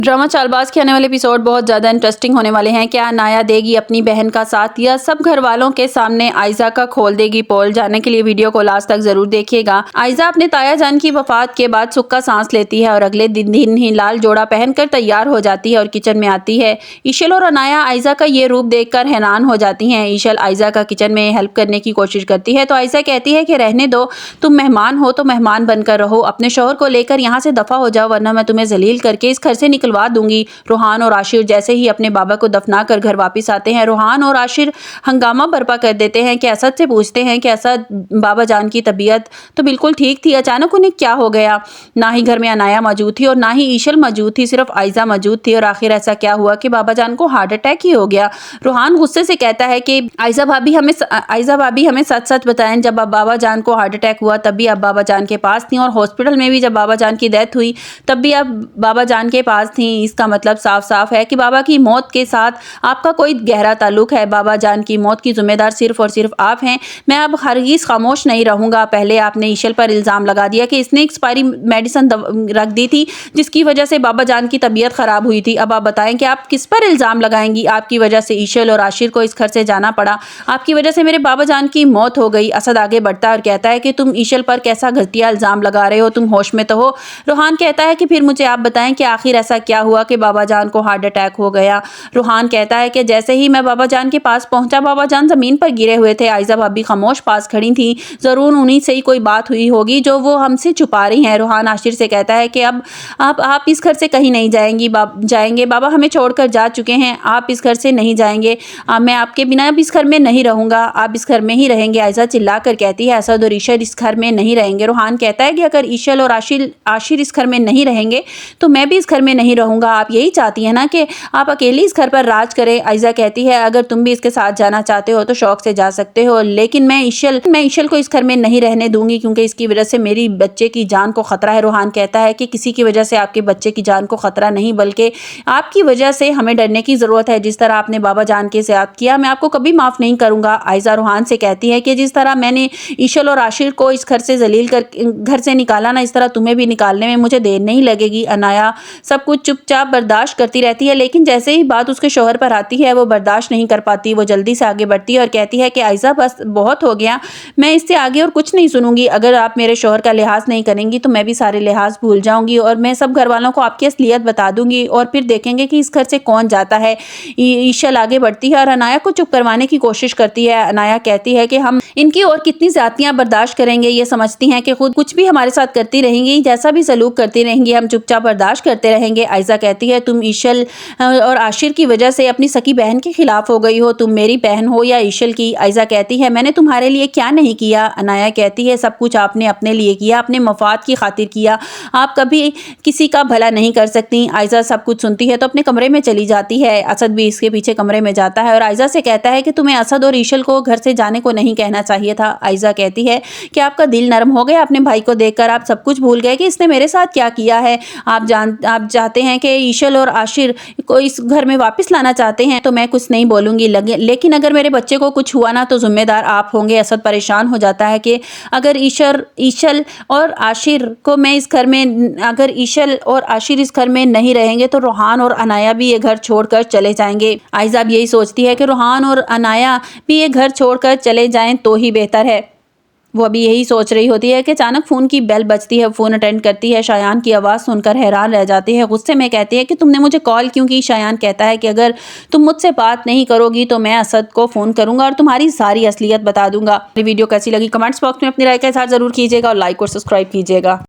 Drama Chaalbaaz के आने वाले एपिसोड बहुत ज़्यादा इंटरेस्टिंग होने वाले हैं। क्या अनाया देगी अपनी बहन का साथ या सब घर वालों के सामने आयजा का खोल देगी पोल? जानने के लिए वीडियो को लास्ट तक जरूर देखिएगा। आयजा अपने ताया जान की वफात के बाद सुख का सांस लेती है और अगले दिन ही लाल जोड़ा पहनकर तैयार हो जाती है और किचन में आती है। ईशल और अनाया आयजा का ये रूप देखकर हैरान हो जाती हैं। ईशल आयजा का किचन में हेल्प करने की कोशिश करती है तो आयजा कहती है कि रहने दो, तुम मेहमान हो तो मेहमान बनकर रहो, अपने शौहर को लेकर यहाँ से दफा हो जाओ वरना मैं तुम्हें जलील करके इस घर से निकलवा दूंगी। रूहान और आशिर जैसे ही अपने बाबा को दफना कर घर वापस आते हैं, रूहान और आशिर हंगामा बर्पा कर देते हैं कि असद से पूछते हैं कि असद, बाबा जान की तबीयत तो बिल्कुल ठीक थी, अचानक उन्हें क्या हो गया? ना ही घर में अनाया मौजूद थी और ना ही ईशल मौजूद थी, सिर्फ आयजा मौजूद थी और आखिर ऐसा क्या हुआ कि बाबा जान को हार्ट अटैक ही हो गया? रूहान गुस्से से कहता है कि आयजा भाभी हमें सच सच बताएं, जब अब बाबा जान को हार्ट अटैक हुआ तब भी आप बाबा जान के पास थी और हॉस्पिटल में भी जब बाबा जान की डेथ हुई तब भी आप बाबा जान के पास थी। इसका मतलब साफ साफ है कि बाबा की मौत के साथ आपका कोई गहरा ताल्लुक है। बाबा जान की मौत की जिम्मेदार सिर्फ और सिर्फ आप हैं। मैं अब हरगिज़ खामोश नहीं रहूंगा। पहले आपने ईशल पर इल्ज़ाम लगा दिया कि इसने एक्सपायरी मेडिसिन रख दी थी जिसकी वजह से बाबा जान की तबीयत खराब हुई थी। अब आप बताएं कि आप किस पर इल्ज़ाम लगाएंगी? आपकी वजह से ईशल और आशिर को इस घर से जाना पड़ा, आपकी वजह से मेरे बाबा जान की मौत हो गई। असद आगे बढ़ता है और कहता है कि तुम ईशल पर कैसा घटिया इल्ज़ाम लगा रहे हो, तुम होश में तो हो? रूहान कहता है कि फिर मुझे आप बताएं कि आखिर ऐसा क्या हुआ कि बाबा जान को हार्ट अटैक हो गया? रूहान कहता है कि जैसे ही मैं बाबा जान के पास पहुंचा बाबा जान जमीन पर गिरे हुए थे। आयजा भाभी खामोश पास खड़ी थी, जरूर उन्हीं से ही कोई बात हुई होगी जो वो हमसे छुपा रही हैं। रूहान आशिर से कहता है कि अब आप इस घर से कहीं नहीं जाएंगे, बाबा हमें छोड़कर जा चुके हैं, आप इस घर से नहीं जाएंगे, मैं आपके बिना अब इस घर में नहीं रहूंगा, आप इस घर में ही रहेंगे। आयजा चिल्ला कर कहती है असद और ईशल इस घर में नहीं रहेंगे। रूहान कहता है कि अगर ईशल और आशिर इस घर में नहीं रहेंगे तो मैं भी इस घर में नहीं रहूंगा। आप यही चाहती है ना कि आप अकेली इस घर पर राज करें? आयजा कहती है अगर तुम भी इसके साथ जाना चाहते हो तो शौक से जा सकते हो, लेकिन मैं ईशल को इस घर में नहीं रहने दूंगी क्योंकि इसकी वजह से मेरी बच्चे की जान को खतरा है। रूहान कहता है कि किसी की वजह से आपके बच्चे की जान को खतरा नहीं, बल्कि आपकी वजह से हमें डरने की जरूरत है। जिस तरह आपने बाबा जान के साथ किया मैं आपको कभी माफ नहीं करूंगा। आयजा रूहान से कहती है कि जिस तरह मैंने ईशल और आशिर को इस घर से जलील कर घर से निकाला ना, इस तरह तुम्हें भी निकालने में मुझे देर नहीं लगेगी। अनाया सब कुछ चुपचाप बर्दाश्त करती रहती है, लेकिन जैसे ही बात उसके शौहर पर आती है वो बर्दाश्त नहीं कर पाती। वो जल्दी से आगे बढ़ती है और कहती है कि आयजा बस बहुत हो गया, मैं इससे आगे और कुछ नहीं सुनूंगी। अगर आप मेरे शौहर का लिहाज नहीं करेंगी तो मैं भी सारे लिहाज भूल जाऊंगी और मैं सब घर वालों को आपकी असलियत बता दूंगी और फिर देखेंगे कि इस घर से कौन जाता है। ईशल आगे बढ़ती है और अनाया को चुप करवाने की कोशिश करती है। अनाया कहती है कि हम इनकी और कितनी ज्यादतियां बर्दाश्त करेंगे? ये समझती हैं कि खुद कुछ भी हमारे साथ करती रहेंगी, जैसा भी सलूक करती रहेंगी हम चुपचाप बर्दाश्त करते रहेंगे। आयजा कहती है तुम ईशल और आशिर की वजह से अपनी सकी बहन के खिलाफ हो गई हो, तुम मेरी बहन हो या ईशल की? आयजा कहती है मैंने तुम्हारे लिए क्या नहीं किया? अनाया कहती है सब कुछ आपने अपने लिए किया, अपने मफाद की खातिर किया, आप कभी किसी का भला नहीं कर सकती। आयजा सब कुछ सुनती है तो अपने कमरे में चली जाती है। असद भी इसके पीछे कमरे में जाता है और आयजा से कहता है कि तुम्हें असद और ईशल को घर से जाने को नहीं कहना चाहिए था। आयजा कहती है कि आपका दिल नरम हो गया अपने भाई को देखकर, आप सब कुछ भूल गए कि इसने मेरे साथ क्या किया है। आप चाहते हैं कि ईशल और आशिर को इस घर में वापस लाना चाहते हैं तो मैं कुछ नहीं बोलूंगी, लेकिन अगर मेरे बच्चे को कुछ हुआ ना तो जिम्मेदार आप होंगे। असद परेशान हो जाता है कि अगर ईशल और आशिर को मैं इस घर में अगर ईशल और आशिर इस घर में नहीं रहेंगे तो रूहान और अनाया भी ये घर छोड़कर चले जाएंगे। आयजा यही सोचती है कि रूहान और अनाया भी ये घर छोड़कर चले जाएं तो ही बेहतर है। वो अभी यही सोच रही होती है कि अचानक फ़ोन की बेल बजती है। फ़ोन अटेंड करती है, शायान की आवाज़ सुनकर हैरान रह जाती है। गुस्से में कहती है कि तुमने मुझे कॉल क्यों की? शायान कहता है कि अगर तुम मुझसे बात नहीं करोगी तो मैं असद को फ़ोन करूंगा और तुम्हारी सारी असलियत बता दूंगा। वीडियो कैसी लगी कमेंट्स बॉक्स में अपनी राय के साथ ज़रूर कीजिएगा और लाइक और सब्सक्राइब कीजिएगा।